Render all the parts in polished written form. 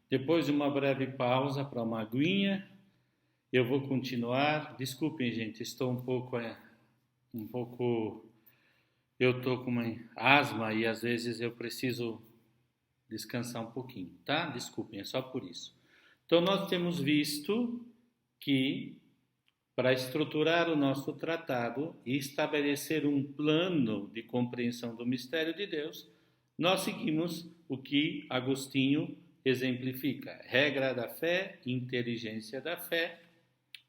Depois de uma breve pausa para uma aguinha, eu vou continuar. Desculpem, gente, estou um pouco, eu estou com uma asma e às vezes eu preciso descansar um pouquinho, tá? Desculpem, é só por isso. Então, nós temos visto que para estruturar o nosso tratado e estabelecer um plano de compreensão do mistério de Deus, nós seguimos o que Agostinho exemplifica: regra da fé, inteligência da fé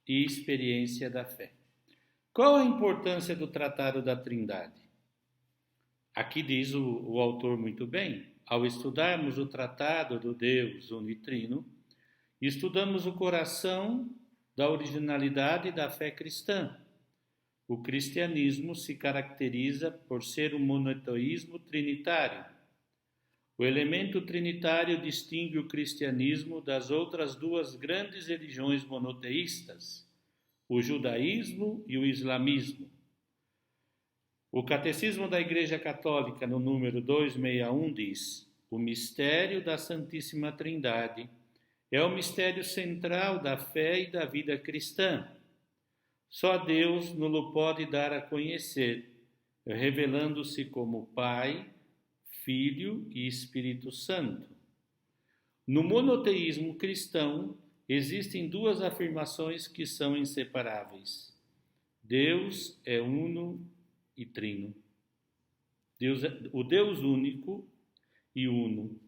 e experiência da fé. Qual a importância do Tratado da Trindade? Aqui diz o autor muito bem: ao estudarmos o Tratado do Deus Unitrino, estudamos o coração da originalidade da fé cristã. O cristianismo se caracteriza por ser um monoteísmo trinitário. O elemento trinitário distingue o cristianismo das outras duas grandes religiões monoteístas, o judaísmo e o islamismo. O Catecismo da Igreja Católica, no número 261, diz: o mistério da Santíssima Trindade é o mistério central da fé e da vida cristã. Só Deus nos pode dar a conhecer, revelando-se como Pai, Filho e Espírito Santo. No monoteísmo cristão, existem duas afirmações que são inseparáveis: Deus é uno e trino. O Deus único e uno.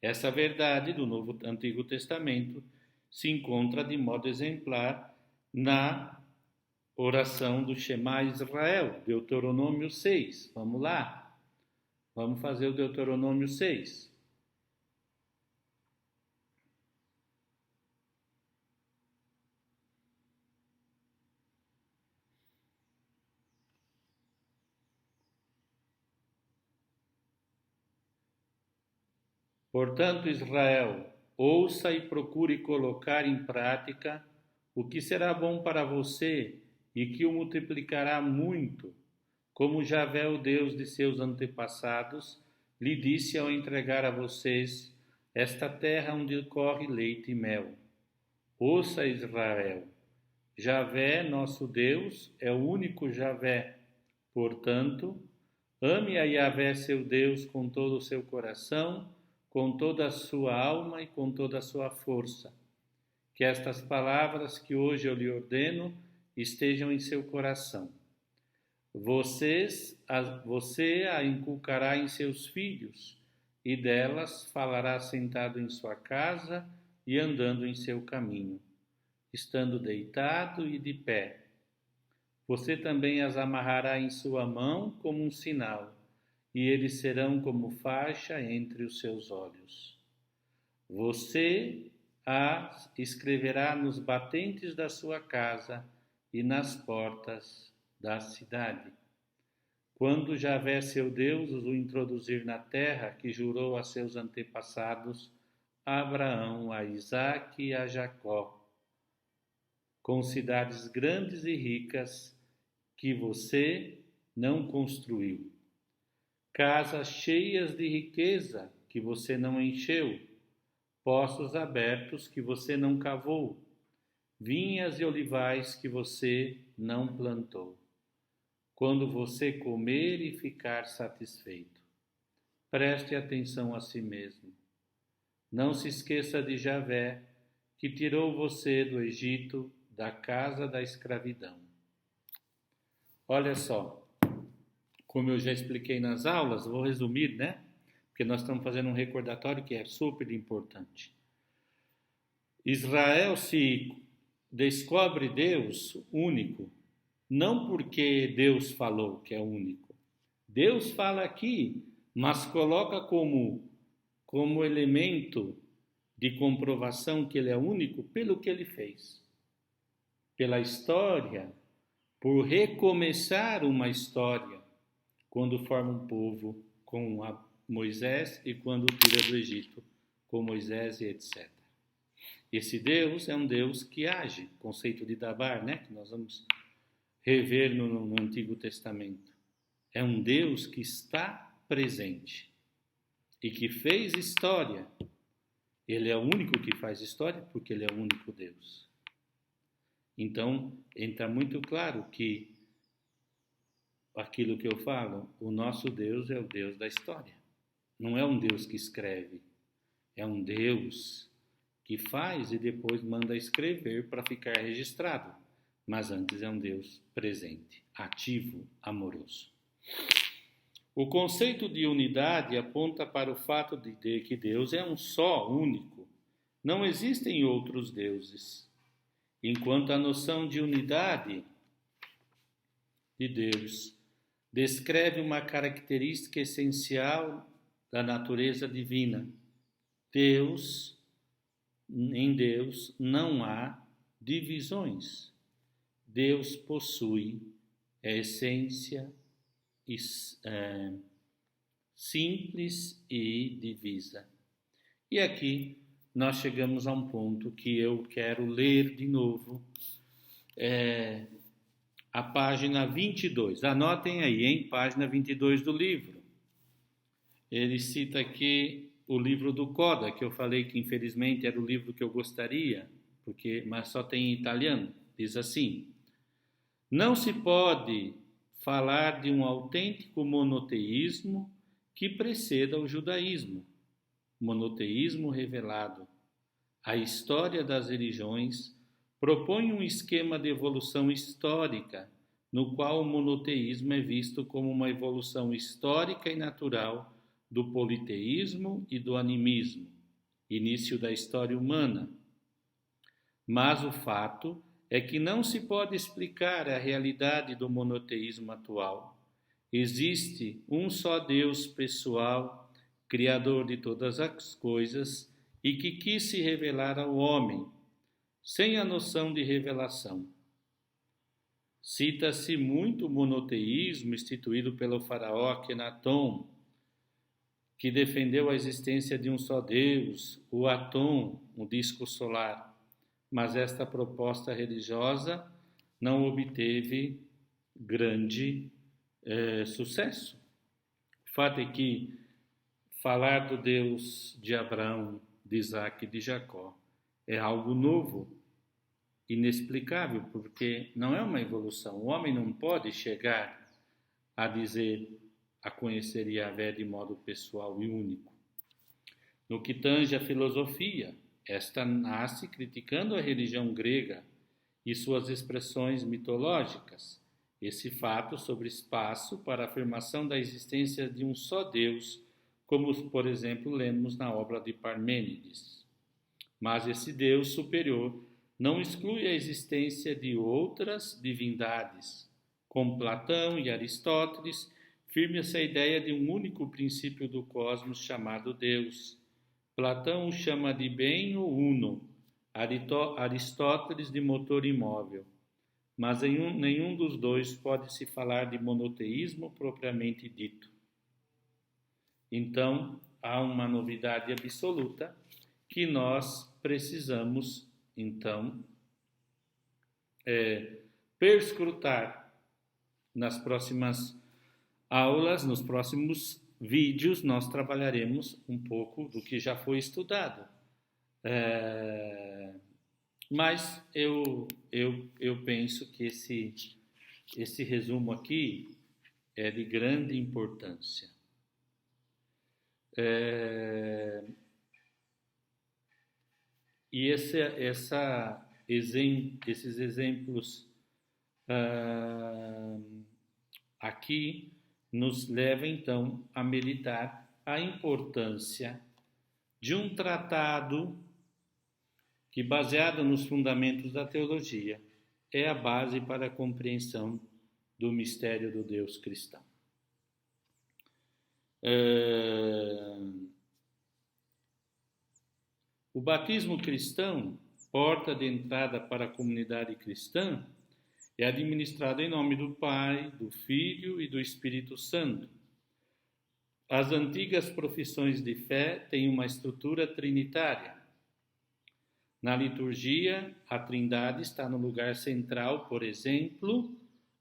Essa verdade do Antigo Testamento se encontra de modo exemplar na oração do Shema Israel, Deuteronômio 6. Vamos lá? Vamos fazer o Deuteronômio 6. Portanto, Israel, ouça e procure colocar em prática o que será bom para você e que o multiplicará muito, como Javé, o Deus de seus antepassados, lhe disse ao entregar a vocês esta terra onde corre leite e mel. Ouça, Israel, Javé, nosso Deus, é o único Javé. Portanto, ame a Javé, seu Deus, com todo o seu coração, com toda a sua alma e com toda a sua força. Que estas palavras que hoje eu lhe ordeno estejam em seu coração. Você a inculcará em seus filhos, e delas falará sentado em sua casa e andando em seu caminho, estando deitado e de pé. Você também as amarrará em sua mão como um sinal, e eles serão como faixa entre os seus olhos. Você as escreverá nos batentes da sua casa e nas portas da cidade. Quando Javé, seu Deus, os introduzir na terra que jurou a seus antepassados, a Abraão, a Isaque e a Jacó, com cidades grandes e ricas que você não construiu, casas cheias de riqueza que você não encheu, poços abertos que você não cavou, vinhas e olivais que você não plantou. Quando você comer e ficar satisfeito, preste atenção a si mesmo. Não se esqueça de Javé, que tirou você do Egito, da casa da escravidão. Olha só, como eu já expliquei nas aulas, vou resumir, né? Porque nós estamos fazendo um recordatório que é super importante. Israel se descobre Deus único, não porque Deus falou que é único. Deus fala aqui, mas coloca como elemento de comprovação que ele é único pelo que ele fez. Pela história, por recomeçar uma história, quando forma um povo com Moisés e quando tira do Egito com Moisés e etc. Esse Deus é um Deus que age, conceito de Dabar, né? Que nós vamos rever no Antigo Testamento. É um Deus que está presente e que fez história Ele é o único que faz história porque ele é o único Deus. Então, entra muito claro que aquilo que eu falo, o nosso Deus é o Deus da história. Não é um Deus que escreve, é um Deus que faz e depois manda escrever para ficar registrado. Mas antes é um Deus presente, ativo, amoroso. O conceito de unidade aponta para o fato de que Deus é um só, único. Não existem outros deuses. Enquanto a noção de unidade de Deus descreve uma característica essencial da natureza divina. Em Deus não há divisões. Deus possui a essência simples e divisa. E aqui nós chegamos a um ponto que eu quero ler de novo, a página 22. Anotem aí, hein? Página 22 do livro. Ele cita aqui o livro do Coda, que eu falei que infelizmente era o livro que eu gostaria, mas só tem em italiano. Diz assim: não se pode falar de um autêntico monoteísmo que preceda o judaísmo. Monoteísmo revelado. A história das religiões propõe um esquema de evolução histórica, no qual o monoteísmo é visto como uma evolução histórica e natural do politeísmo e do animismo, início da história humana. Mas o fato é que não se pode explicar a realidade do monoteísmo atual. Existe um só Deus pessoal, Criador de todas as coisas, e que quis se revelar ao homem, sem a noção de revelação. Cita-se muito o monoteísmo instituído pelo faraó Akenaton, que defendeu a existência de um só Deus, o Atom, o disco solar. Mas esta proposta religiosa não obteve grande sucesso. O fato é que falar do Deus de Abraão, de Isaac e de Jacó é algo novo, inexplicável, porque não é uma evolução. O homem não pode chegar a conhecer Yahvé de modo pessoal e único. No que tange à filosofia, esta nasce criticando a religião grega e suas expressões mitológicas. Esse fato sobre espaço para a afirmação da existência de um só Deus, como, por exemplo, lemos na obra de Parmênides. Mas esse Deus superior não exclui a existência de outras divindades. Com Platão e Aristóteles, firme-se a ideia de um único princípio do cosmos chamado Deus. Platão o chama de bem ou uno, Aristóteles de motor imóvel. Mas em nenhum dos dois pode-se falar de monoteísmo propriamente dito. Então, há uma novidade absoluta que nós precisamos, então, perscrutar nas próximas aulas, nos próximos vídeos, nós trabalharemos um pouco do que já foi estudado. Mas eu penso que esse resumo aqui é de grande importância. E esses exemplos aqui nos levam então a meditar a importância de um tratado que, baseado nos fundamentos da teologia, é a base para a compreensão do mistério do Deus cristão. O batismo cristão, porta de entrada para a comunidade cristã, é administrado em nome do Pai, do Filho e do Espírito Santo. As antigas profissões de fé têm uma estrutura trinitária. Na liturgia, a Trindade está no lugar central, por exemplo,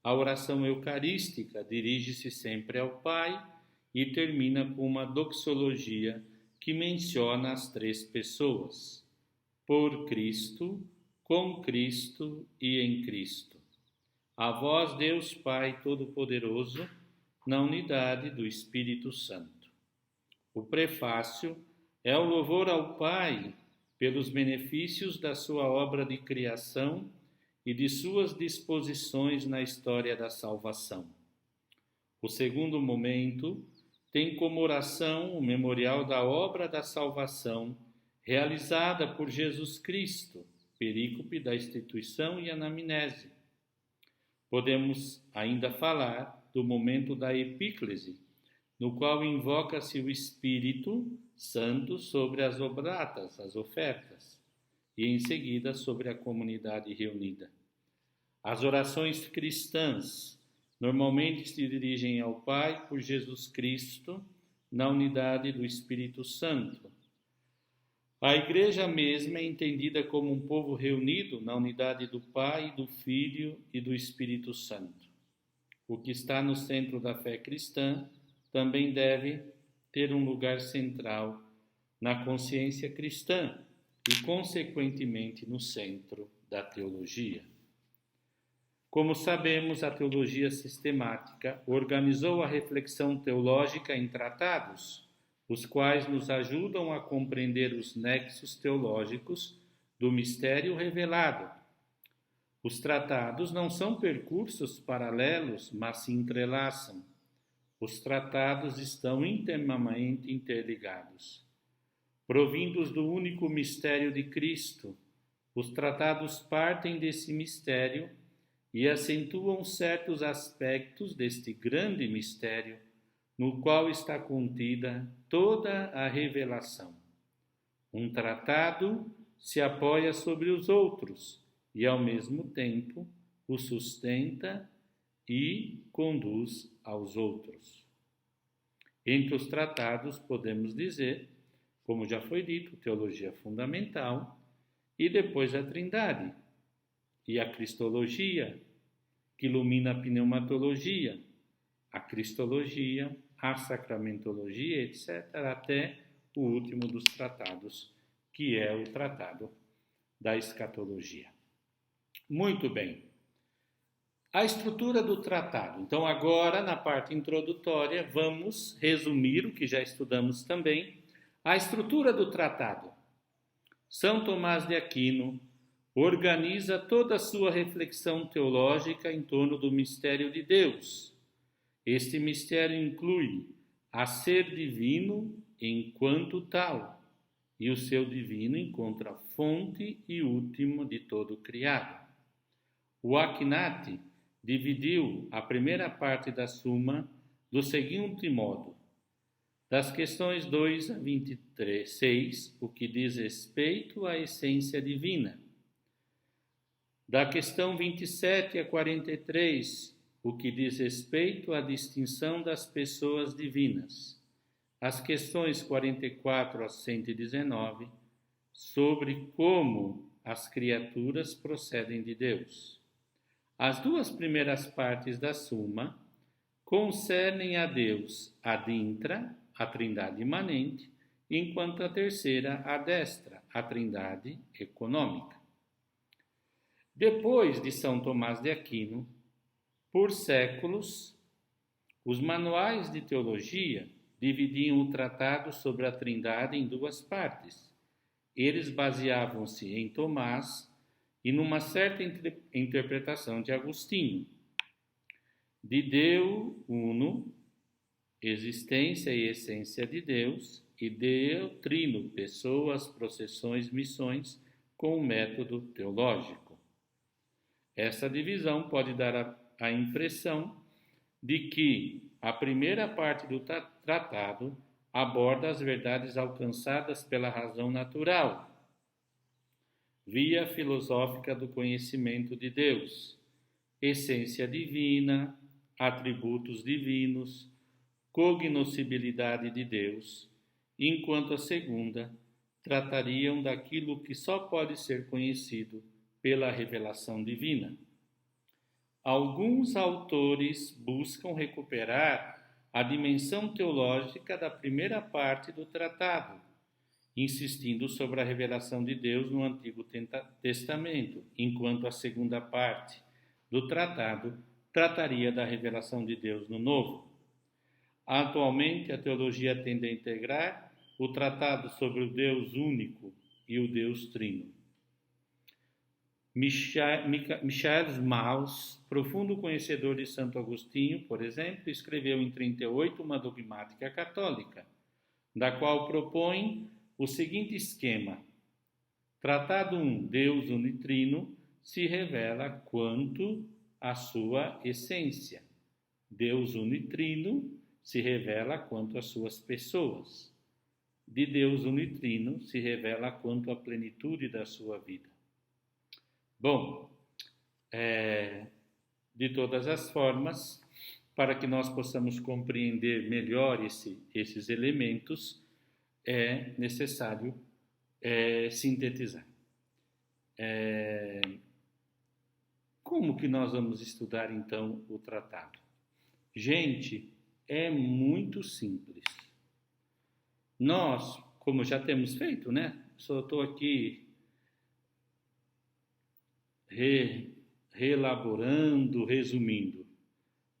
a oração eucarística dirige-se sempre ao Pai e termina com uma doxologia que que menciona as três pessoas: por Cristo, com Cristo e em Cristo. A vós, Deus Pai Todo-Poderoso, na unidade do Espírito Santo. O prefácio é o louvor ao Pai pelos benefícios da sua obra de criação e de suas disposições na história da salvação. O segundo momento tem como oração o memorial da obra da salvação realizada por Jesus Cristo, perícope da instituição e anamnese. Podemos ainda falar do momento da epíclese, no qual invoca-se o Espírito Santo sobre as oblatas, as ofertas, e em seguida sobre a comunidade reunida. As orações cristãs normalmente se dirigem ao Pai por Jesus Cristo na unidade do Espírito Santo. A Igreja mesma é entendida como um povo reunido na unidade do Pai, do Filho e do Espírito Santo. O que está no centro da fé cristã também deve ter um lugar central na consciência cristã e, consequentemente, no centro da teologia. Como sabemos, a teologia sistemática organizou a reflexão teológica em tratados, os quais nos ajudam a compreender os nexos teológicos do mistério revelado. Os tratados não são percursos paralelos, mas se entrelaçam. Os tratados estão intimamente interligados. Provindos do único mistério de Cristo, os tratados partem desse mistério e acentuam certos aspectos deste grande mistério, no qual está contida toda a revelação. Um tratado se apoia sobre os outros e, ao mesmo tempo, os sustenta e conduz aos outros. Entre os tratados, podemos dizer, como já foi dito, teologia fundamental e depois a Trindade, e a Cristologia, que ilumina a pneumatologia, a Cristologia, a Sacramentologia, etc., até o último dos tratados, que é o Tratado da Escatologia. Muito bem. A estrutura do tratado. Então, agora, na parte introdutória, vamos resumir o que já estudamos também. A estrutura do tratado. São Tomás de Aquino organiza toda a sua reflexão teológica em torno do mistério de Deus. Este mistério inclui a ser divino enquanto tal, e o seu divino encontra fonte e último de todo o criado. O Akinati dividiu a primeira parte da Suma do seguinte modo: das questões 2 a 26, o que diz respeito à essência divina; da questão 27 a 43, o que diz respeito à distinção das pessoas divinas; as questões 44 a 119, sobre como as criaturas procedem de Deus. As duas primeiras partes da Suma concernem a Deus ad intra, a Trindade imanente, enquanto a terceira a destra, a Trindade econômica. Depois de São Tomás de Aquino, por séculos, os manuais de teologia dividiam o tratado sobre a Trindade em duas partes. Eles baseavam-se em Tomás e numa certa interpretação de Agostinho. De Deo uno, existência e essência de Deus, e Deo trino, pessoas, processões, missões, com o método teológico. Essa divisão pode dar a impressão de que a primeira parte do tratado aborda as verdades alcançadas pela razão natural, via filosófica do conhecimento de Deus, essência divina, atributos divinos, cognoscibilidade de Deus, enquanto a segunda tratariam daquilo que só pode ser conhecido pela revelação divina. Alguns autores buscam recuperar a dimensão teológica da primeira parte do tratado, insistindo sobre a revelação de Deus no Antigo Testamento, enquanto a segunda parte do tratado trataria da revelação de Deus no Novo. Atualmente, a teologia tende a integrar o tratado sobre o Deus único e o Deus trino. Michael Smaus, profundo conhecedor de Santo Agostinho, por exemplo, escreveu em 38 uma dogmática católica, da qual propõe o seguinte esquema: Tratado 1, Deus unitrino, se revela quanto à sua essência. Deus unitrino se revela quanto às suas pessoas. De Deus unitrino se revela quanto à plenitude da sua vida. Bom, de todas as formas, para que nós possamos compreender melhor esses elementos, é necessário sintetizar. Como que nós vamos estudar, então, o tratado? Gente, é muito simples. Nós, como já temos feito, né? Só estou aqui reelaborando, resumindo.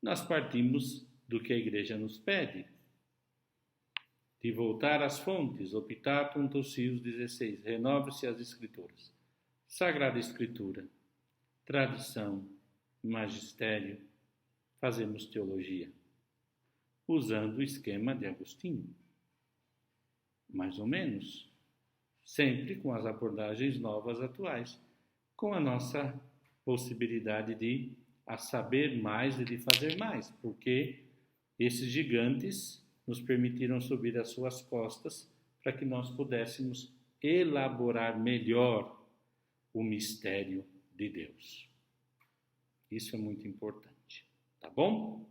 Nós partimos do que a Igreja nos pede, de voltar às fontes, Optatum Tossius 16, renove-se as Escrituras. Sagrada Escritura, tradição, magistério, fazemos teologia, usando o esquema de Agostinho, mais ou menos, sempre com as abordagens novas atuais, com a nossa possibilidade de saber mais e de fazer mais, porque esses gigantes nos permitiram subir às suas costas para que nós pudéssemos elaborar melhor o mistério de Deus. Isso é muito importante, tá bom?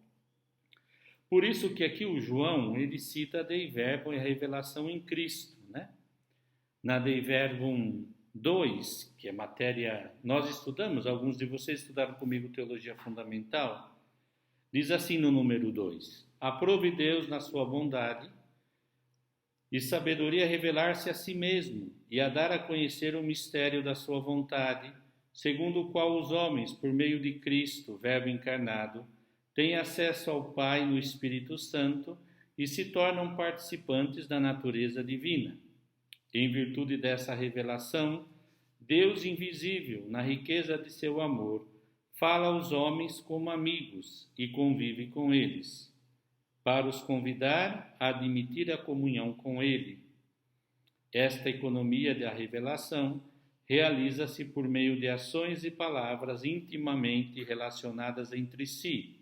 Por isso que aqui o João, ele cita Dei Verbum e a revelação em Cristo, né? Na Dei Verbum 2, que é matéria, nós estudamos, alguns de vocês estudaram comigo Teologia Fundamental, diz assim no número 2: Aprove Deus na sua bondade e sabedoria revelar-se a si mesmo e a dar a conhecer o mistério da sua vontade, segundo o qual os homens, por meio de Cristo, Verbo encarnado, têm acesso ao Pai no Espírito Santo e se tornam participantes da natureza divina. Em virtude dessa revelação, Deus invisível, na riqueza de seu amor, fala aos homens como amigos e convive com eles, para os convidar a admitir a comunhão com Ele. Esta economia da revelação realiza-se por meio de ações e palavras intimamente relacionadas entre si,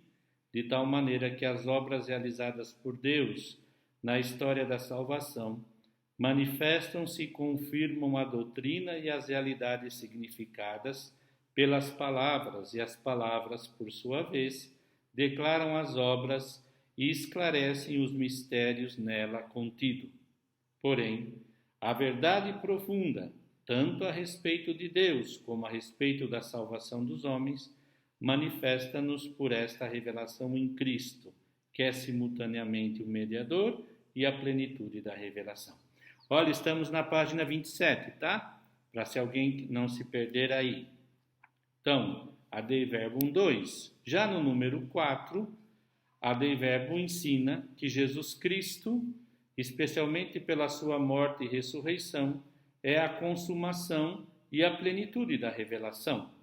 de tal maneira que as obras realizadas por Deus na história da salvação manifestam-se e confirmam a doutrina e as realidades significadas pelas palavras, e as palavras, por sua vez, declaram as obras e esclarecem os mistérios nela contido. Porém, a verdade profunda, tanto a respeito de Deus como a respeito da salvação dos homens, manifesta-nos por esta revelação em Cristo, que é simultaneamente o mediador e a plenitude da revelação. Olha, estamos na página 27, tá? Para se alguém não se perder aí. Então, a Dei Verbum 2. Já no número 4, a Dei Verbum ensina que Jesus Cristo, especialmente pela sua morte e ressurreição, é a consumação e a plenitude da revelação.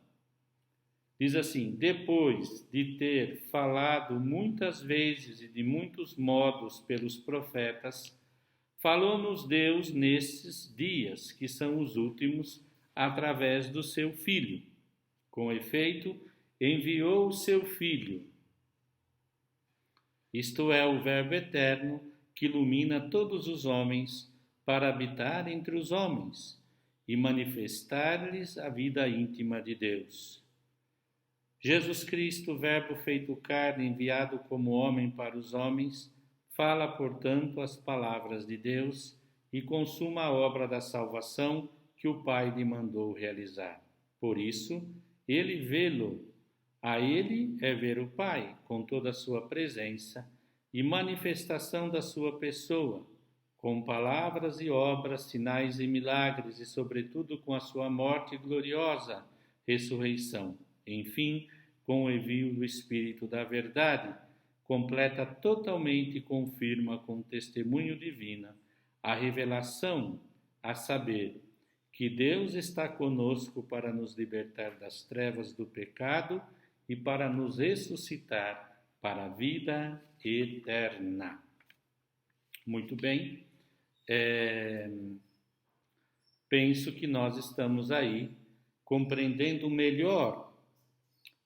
Diz assim: depois de ter falado muitas vezes e de muitos modos pelos profetas, falou-nos Deus nesses dias, que são os últimos, através do seu Filho. Com efeito, enviou o seu Filho, isto é, o Verbo eterno, que ilumina todos os homens, para habitar entre os homens e manifestar-lhes a vida íntima de Deus. Jesus Cristo, Verbo feito carne, enviado como homem para os homens, fala, portanto, as palavras de Deus e consuma a obra da salvação que o Pai lhe mandou realizar. Por isso, ele vê-lo. A ele é ver o Pai, com toda a sua presença e manifestação da sua pessoa, com palavras e obras, sinais e milagres, e sobretudo com a sua morte e gloriosa ressurreição. Enfim, com o envio do Espírito da verdade, completa totalmente e confirma com testemunho divino a revelação, a saber, que Deus está conosco para nos libertar das trevas do pecado e para nos ressuscitar para a vida eterna. Muito bem, penso que nós estamos aí compreendendo melhor,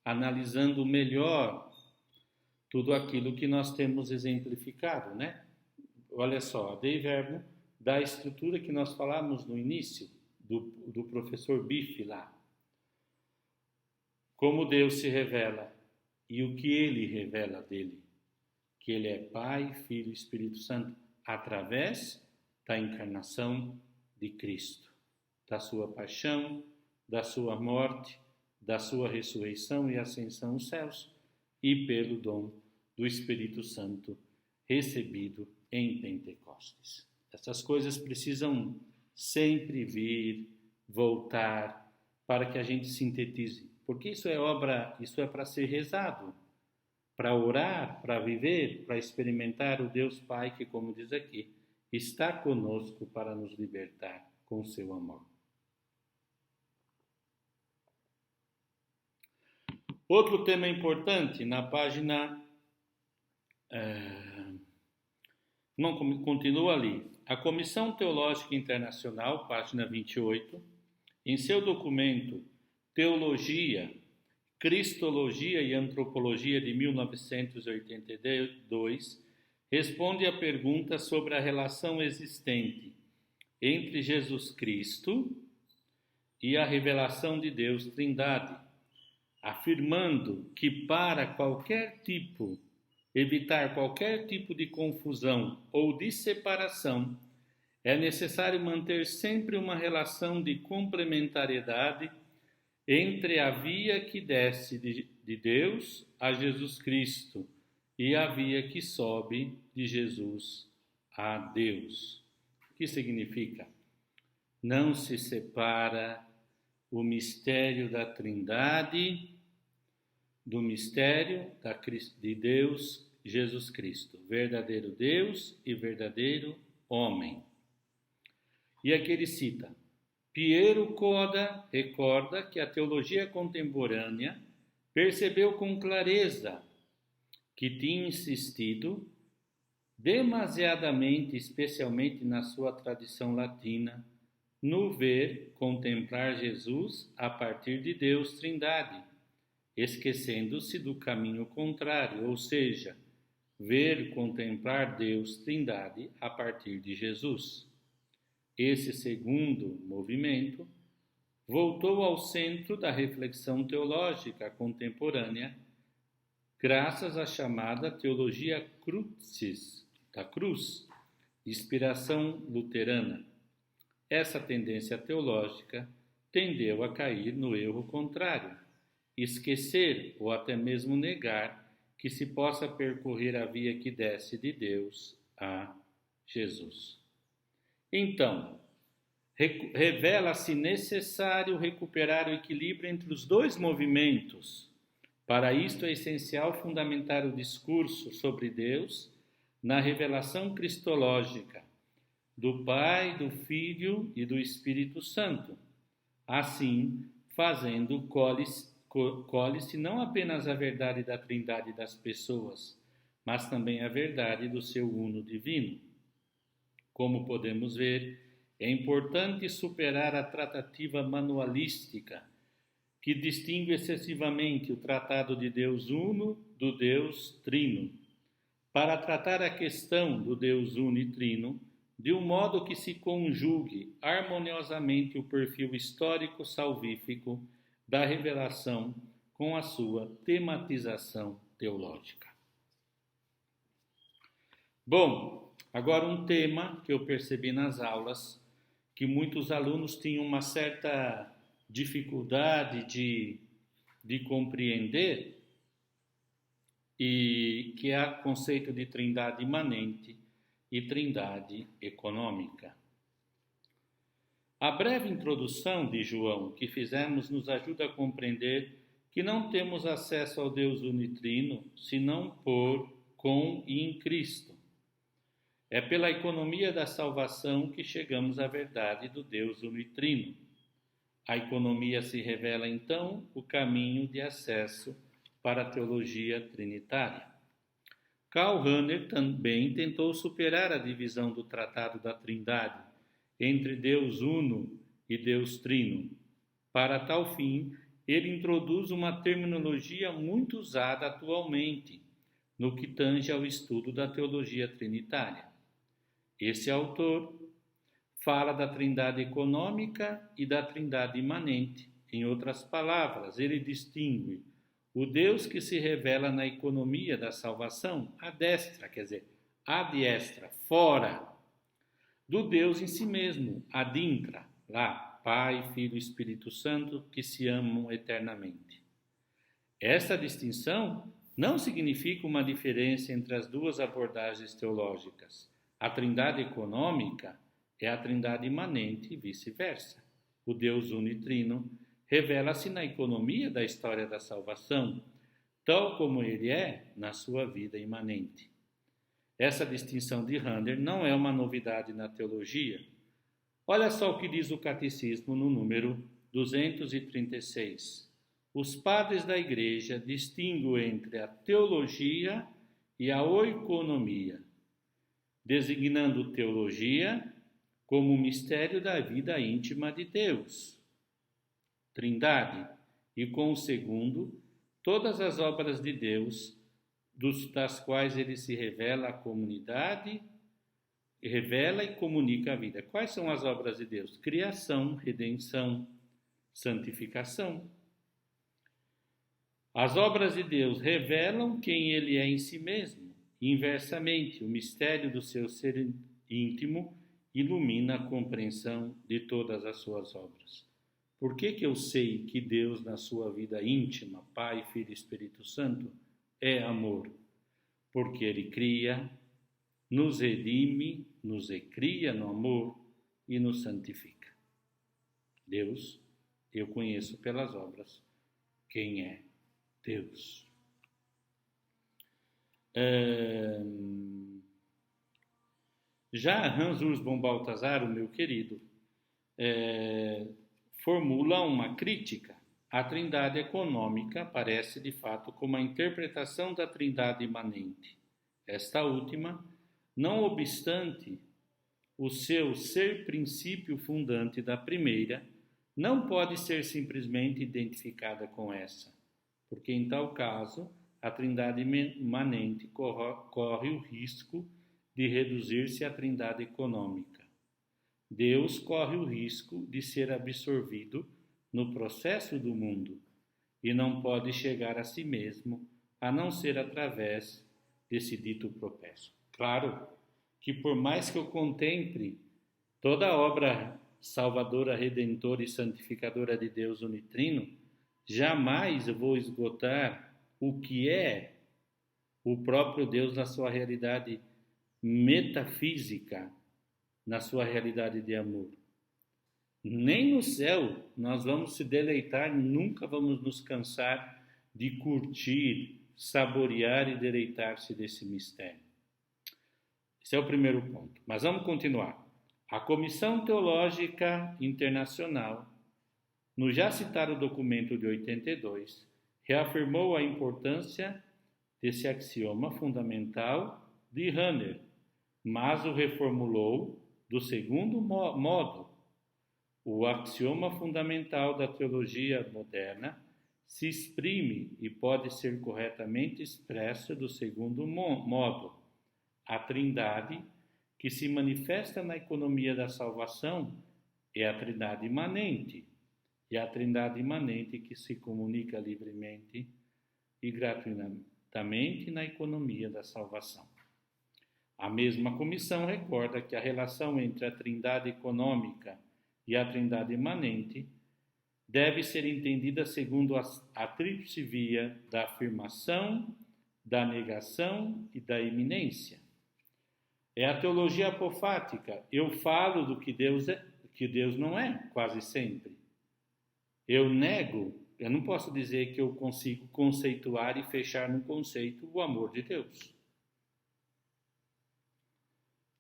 analisando melhor tudo aquilo que nós temos exemplificado, né? Olha só, dei verbo da estrutura que nós falamos no início, do professor Bife lá. Como Deus se revela e o que Ele revela dele. Que Ele é Pai, Filho e Espírito Santo, através da encarnação de Cristo, da sua paixão, da sua morte, da sua ressurreição e ascensão aos céus, e pelo dom do Espírito Santo recebido em Pentecostes. Essas coisas precisam sempre vir, voltar, para que a gente sintetize. Porque isso é para ser rezado, para orar, para viver, para experimentar o Deus Pai que, como diz aqui, está conosco para nos libertar com seu amor. Outro tema importante na página... Não, continua ali. A Comissão Teológica Internacional, página 28, em seu documento Teologia, Cristologia e Antropologia de 1982, responde à pergunta sobre a relação existente entre Jesus Cristo e a revelação de Deus Trindade, afirmando que para evitar qualquer tipo de confusão ou de separação, é necessário manter sempre uma relação de complementariedade entre a via que desce de Deus a Jesus Cristo e a via que sobe de Jesus a Deus. O que significa? Não se separa o mistério da Trindade do mistério de Deus, Jesus Cristo, verdadeiro Deus e verdadeiro homem. E aqui ele cita, Piero Coda recorda que a teologia contemporânea percebeu com clareza que tinha insistido demasiadamente, especialmente na sua tradição latina, no ver contemplar Jesus a partir de Deus Trindade, esquecendo-se do caminho contrário, ou seja, ver contemplar Deus Trindade a partir de Jesus. Esse segundo movimento voltou ao centro da reflexão teológica contemporânea, graças à chamada teologia crucis, da cruz, de inspiração luterana. Essa tendência teológica tendeu a cair no erro contrário, esquecer ou até mesmo negar que se possa percorrer a via que desce de Deus a Jesus. Então, revela-se necessário recuperar o equilíbrio entre os dois movimentos. Para isto é essencial fundamentar o discurso sobre Deus na revelação cristológica do Pai, do Filho e do Espírito Santo. Assim, fazendo colhe-se não apenas a verdade da Trindade das pessoas, mas também a verdade do seu uno divino. Como podemos ver, é importante superar a tratativa manualística, que distingue excessivamente o tratado de Deus Uno do Deus Trino, para tratar a questão do Deus Uno e Trino de um modo que se conjugue harmoniosamente o perfil histórico salvífico da revelação com a sua tematização teológica. Bom, agora um tema que eu percebi nas aulas, que muitos alunos tinham uma certa dificuldade de compreender, e que é o conceito de trindade imanente e trindade econômica. A breve introdução de João que fizemos nos ajuda a compreender que não temos acesso ao Deus unitrino senão por, com e em Cristo. É pela economia da salvação que chegamos à verdade do Deus unitrino. A economia se revela, então, o caminho de acesso para a teologia trinitária. Karl Rahner também tentou superar a divisão do Tratado da Trindade entre Deus Uno e Deus Trino. Para tal fim, ele introduz uma terminologia muito usada atualmente no que tange ao estudo da teologia trinitária. Esse autor fala da trindade econômica e da trindade imanente. Em outras palavras, ele distingue o Deus que se revela na economia da salvação, à destra, quer dizer, à diestra, fora, do Deus em si mesmo, ad intra, lá, Pai, Filho e Espírito Santo, que se amam eternamente. Esta distinção não significa uma diferença entre as duas abordagens teológicas. A trindade econômica é a trindade imanente e vice-versa. O Deus unitrino revela-se na economia da história da salvação, tal como ele é na sua vida imanente. Essa distinção de Rahner não é uma novidade na teologia. Olha só o que diz o Catecismo no número 236. Os padres da Igreja distinguem entre a teologia e a oikonomia, designando teologia como o mistério da vida íntima de Deus, Trindade, e com o segundo, todas as obras de Deus, das quais ele se revela à comunidade, revela e comunica a vida. Quais são as obras de Deus? Criação, redenção, santificação. As obras de Deus revelam quem ele é em si mesmo. Inversamente, o mistério do seu ser íntimo ilumina a compreensão de todas as suas obras. Por que eu sei que Deus, na sua vida íntima, Pai, Filho e Espírito Santo, é amor? Porque ele cria, nos redime, nos recria no amor e nos santifica. Deus, eu conheço pelas obras quem é Deus. Já Hans Urs von Balthasar, o meu querido, formula uma crítica. A trindade econômica aparece de fato como a interpretação da trindade imanente. Esta última, não obstante o seu ser princípio fundante da primeira, não pode ser simplesmente identificada com essa, porque em tal caso a trindade imanente corre o risco de reduzir-se à trindade econômica. Deus corre o risco de ser absorvido no processo do mundo e não pode chegar a si mesmo a não ser através desse dito processo. Claro que por mais que eu contemple toda a obra salvadora, redentora e santificadora de Deus unitrino, jamais eu vou esgotar o que é o próprio Deus na sua realidade metafísica, na sua realidade de amor. Nem no céu nós vamos se deleitar, nunca vamos nos cansar de curtir, saborear e deleitar-se desse mistério. Esse é o primeiro ponto. Mas vamos continuar. A Comissão Teológica Internacional, no já citado documento de 82, reafirmou a importância desse axioma fundamental de Rahner, mas o reformulou do segundo modo. O axioma fundamental da teologia moderna se exprime e pode ser corretamente expresso do segundo modo. A trindade, que se manifesta na economia da salvação, é a trindade imanente, e a trindade imanente que se comunica livremente e gratuitamente na economia da salvação. A mesma comissão recorda que a relação entre a trindade econômica e a trindade imanente deve ser entendida segundo a tríplice via da afirmação, da negação e da iminência. É a teologia apofática. Eu falo do que Deus é, que Deus não é, quase sempre. Eu nego, eu não posso dizer que eu consigo conceituar e fechar no conceito o amor de Deus.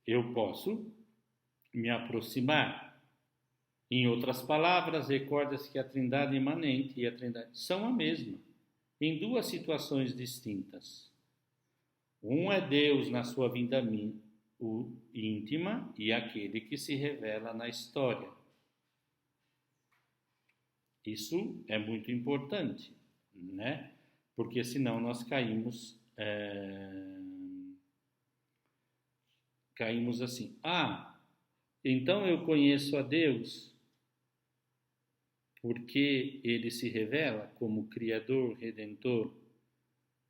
Eu posso me aproximar. Em outras palavras, recorda-se que a Trindade imanente e a Trindade são a mesma, em duas situações distintas. Um é Deus na sua vida íntima e aquele que se revela na história. Isso é muito importante, né? Porque senão nós caímos assim. Então eu conheço a Deus porque Ele se revela como Criador, Redentor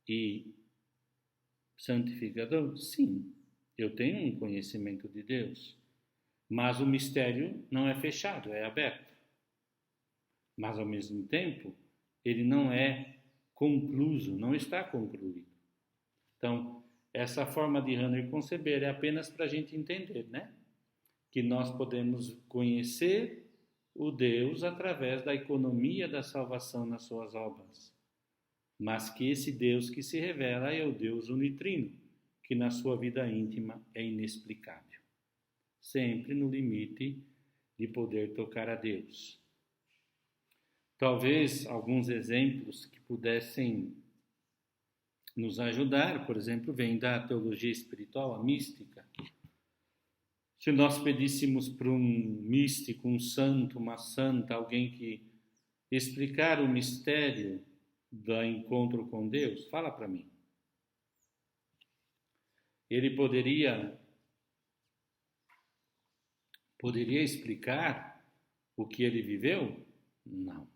e Santificador? Sim, eu tenho um conhecimento de Deus, mas o mistério não é fechado, é aberto. Mas ao mesmo tempo, ele não é concluso, não está concluído. Então, essa forma de Rahner conceber é apenas para a gente entender, né? Que nós podemos conhecer o Deus através da economia da salvação nas suas obras. Mas que esse Deus que se revela é o Deus unitrino, que na sua vida íntima é inexplicável. Sempre no limite de poder tocar a Deus. Talvez alguns exemplos que pudessem nos ajudar, por exemplo, vem da teologia espiritual, a mística. Se nós pedíssemos para um místico, um santo, uma santa, alguém que explicar o mistério do encontro com Deus, fala para mim. Ele poderia explicar o que ele viveu? Não.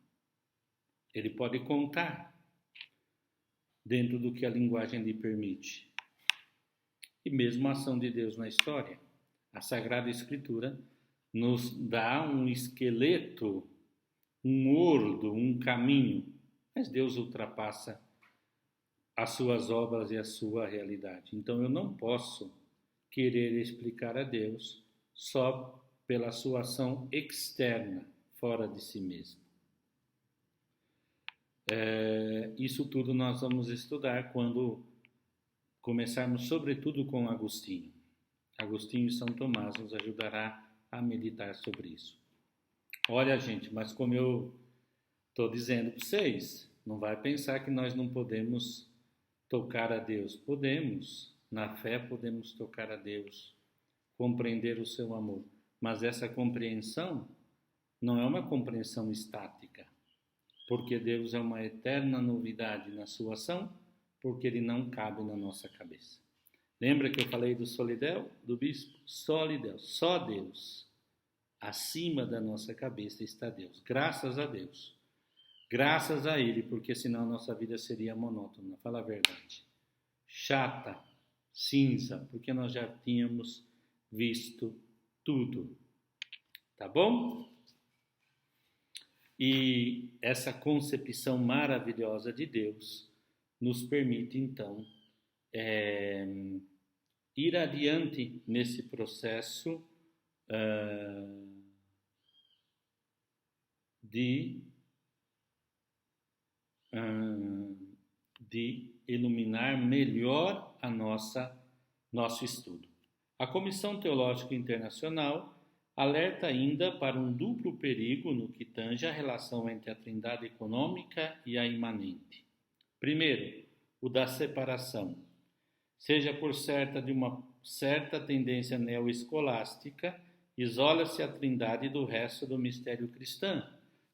Ele pode contar dentro do que a linguagem lhe permite. E mesmo a ação de Deus na história. A Sagrada Escritura nos dá um esqueleto, um ordo, um caminho, mas Deus ultrapassa as suas obras e a sua realidade. Então eu não posso querer explicar a Deus só pela sua ação externa, fora de si mesmo. Isso tudo nós vamos estudar quando começarmos, sobretudo, com Agostinho. Agostinho e São Tomás nos ajudará a meditar sobre isso. Olha, gente, mas como eu estou dizendo para vocês, não vai pensar que nós não podemos tocar a Deus. Podemos, na fé podemos tocar a Deus, compreender o seu amor. Mas essa compreensão não é uma compreensão estática, porque Deus é uma eterna novidade na sua ação, porque Ele não cabe na nossa cabeça. Lembra que eu falei do solidel, do bispo? Solidel, só Deus. Acima da nossa cabeça está Deus. Graças a Deus. Graças a Ele, porque senão a nossa vida seria monótona. Fala a verdade. Chata, cinza, porque nós já tínhamos visto tudo. Tá bom? E essa concepção maravilhosa de Deus nos permite, então, ir adiante nesse processo de iluminar melhor nosso estudo. A Comissão Teológica Internacional alerta ainda para um duplo perigo no que tange a relação entre a Trindade econômica e a imanente. Primeiro, o da separação. Seja por de uma certa tendência neoescolástica, isola-se a Trindade do resto do mistério cristão.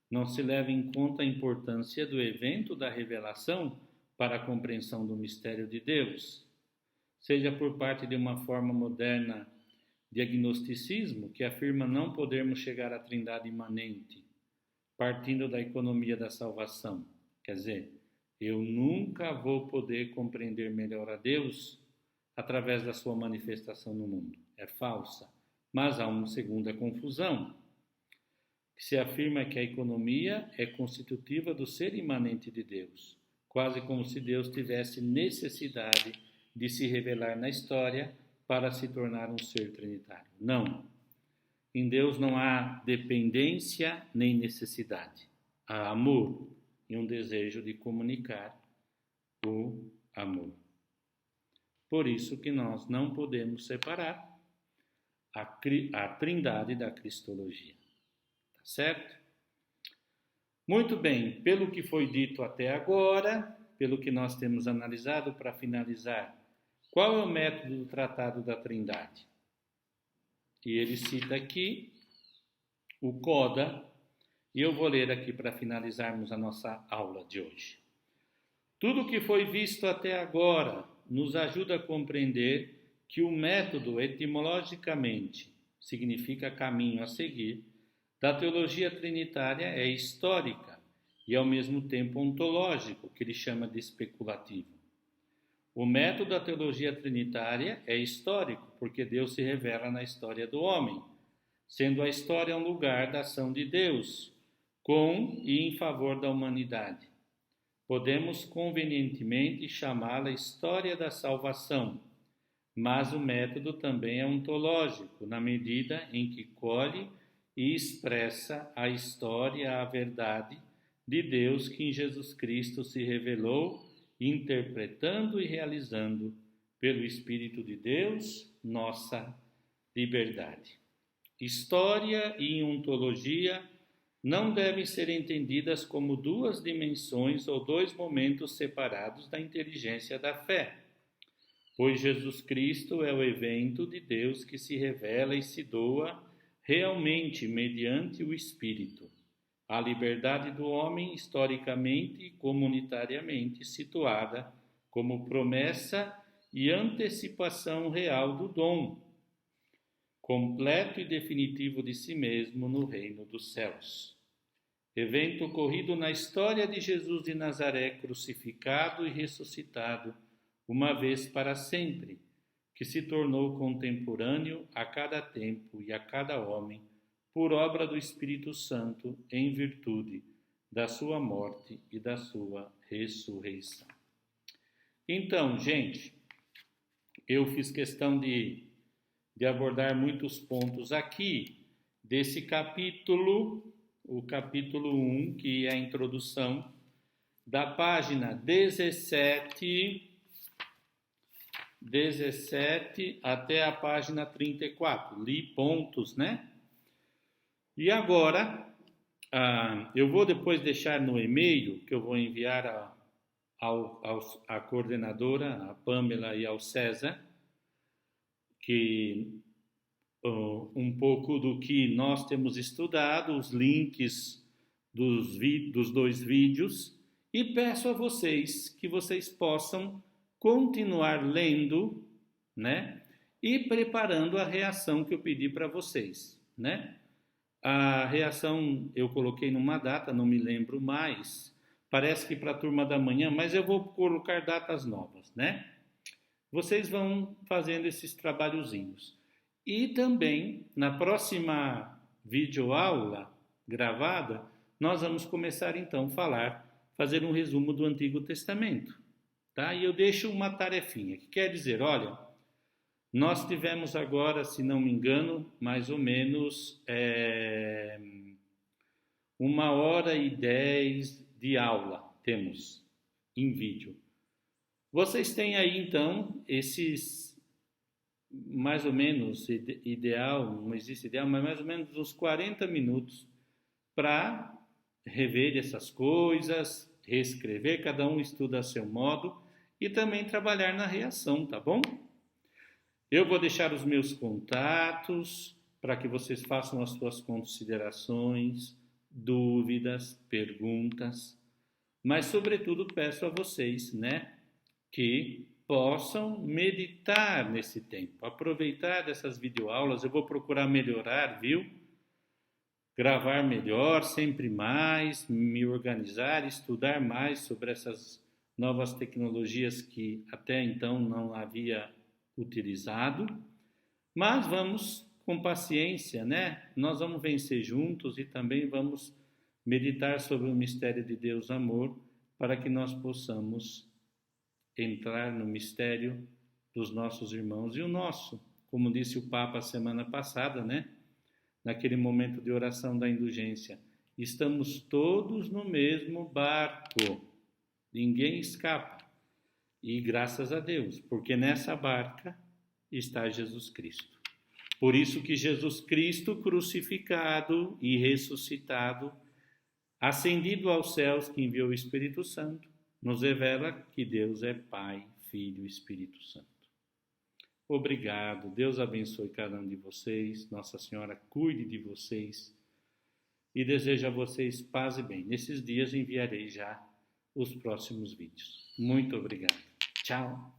Não se leva em conta a importância do evento da revelação para a compreensão do mistério de Deus. Seja por parte de uma forma moderna de agnosticismo que afirma não podermos chegar à Trindade imanente, partindo da economia da salvação. Quer dizer, eu nunca vou poder compreender melhor a Deus através da sua manifestação no mundo. É falsa. Mas há uma segunda confusão, que se afirma que a economia é constitutiva do ser imanente de Deus, quase como se Deus tivesse necessidade de se revelar na história para se tornar um ser trinitário. Não. Em Deus não há dependência nem necessidade. Há amor e um desejo de comunicar o amor. Por isso que nós não podemos separar a trindade da cristologia. Tá certo? Muito bem, pelo que foi dito até agora, pelo que nós temos analisado, para finalizar, qual é o método do Tratado da Trindade? E ele cita aqui o Coda, e eu vou ler aqui para finalizarmos a nossa aula de hoje. Tudo o que foi visto até agora nos ajuda a compreender que o método, etimologicamente, significa caminho a seguir, da teologia trinitária é histórica e, ao mesmo tempo, ontológico, que ele chama de especulativo. O método da teologia trinitária é histórico, porque Deus se revela na história do homem, sendo a história um lugar da ação de Deus, com e em favor da humanidade. Podemos convenientemente chamá-la história da salvação, mas o método também é ontológico, na medida em que colhe e expressa a história, a verdade de Deus que em Jesus Cristo se revelou, interpretando e realizando pelo Espírito de Deus nossa liberdade. História e ontologia não devem ser entendidas como duas dimensões ou dois momentos separados da inteligência da fé, pois Jesus Cristo é o evento de Deus que se revela e se doa realmente mediante o Espírito. A liberdade do homem, historicamente e comunitariamente situada como promessa e antecipação real do dom, completo e definitivo de si mesmo no reino dos céus. Evento ocorrido na história de Jesus de Nazaré, crucificado e ressuscitado, uma vez para sempre, que se tornou contemporâneo a cada tempo e a cada homem, por obra do Espírito Santo, em virtude da sua morte e da sua ressurreição. Então, gente, eu fiz questão de abordar muitos pontos aqui desse capítulo, o capítulo 1, que é a introdução, da página 17 até a página 34. Li pontos, né? E agora, eu vou depois deixar no e-mail, que eu vou enviar à coordenadora, a Pamela e ao César, que um pouco do que nós temos estudado, os links dos dois vídeos, e peço a vocês que vocês possam continuar lendo, né? E preparando a reação que eu pedi para vocês, né? A reação eu coloquei numa data, não me lembro mais, parece que para a turma da manhã, mas eu vou colocar datas novas, né? Vocês vão fazendo esses trabalhozinhos. E também, na próxima videoaula gravada, nós vamos começar então a fazer um resumo do Antigo Testamento. Tá? E eu deixo uma tarefinha, que quer dizer, olha, nós tivemos agora, se não me engano, mais ou menos 1h10 de aula, temos em vídeo. Vocês têm aí, então, esses, mais ou menos, ideal, não existe ideal, mas mais ou menos uns 40 minutos para rever essas coisas, reescrever, cada um estuda a seu modo, e também trabalhar na reação, tá bom? Eu vou deixar os meus contatos para que vocês façam as suas considerações, dúvidas, perguntas, mas sobretudo peço a vocês, né, que possam meditar nesse tempo, aproveitar dessas videoaulas. Eu vou procurar melhorar, viu? Gravar melhor, sempre mais, me organizar, estudar mais sobre essas novas tecnologias que até então não havia utilizado, mas vamos com paciência, né? Nós vamos vencer juntos e também vamos meditar sobre o mistério de Deus amor, para que nós possamos entrar no mistério dos nossos irmãos e o nosso, como disse o Papa semana passada, né? Naquele momento de oração da indulgência. Estamos todos no mesmo barco, ninguém escapa. E graças a Deus, porque nessa barca está Jesus Cristo. Por isso que Jesus Cristo crucificado e ressuscitado, ascendido aos céus, que enviou o Espírito Santo, nos revela que Deus é Pai, Filho e Espírito Santo. Obrigado, Deus abençoe cada um de vocês, Nossa Senhora cuide de vocês e desejo a vocês paz e bem. Nesses dias enviarei já os próximos vídeos. Muito obrigado. Tchau.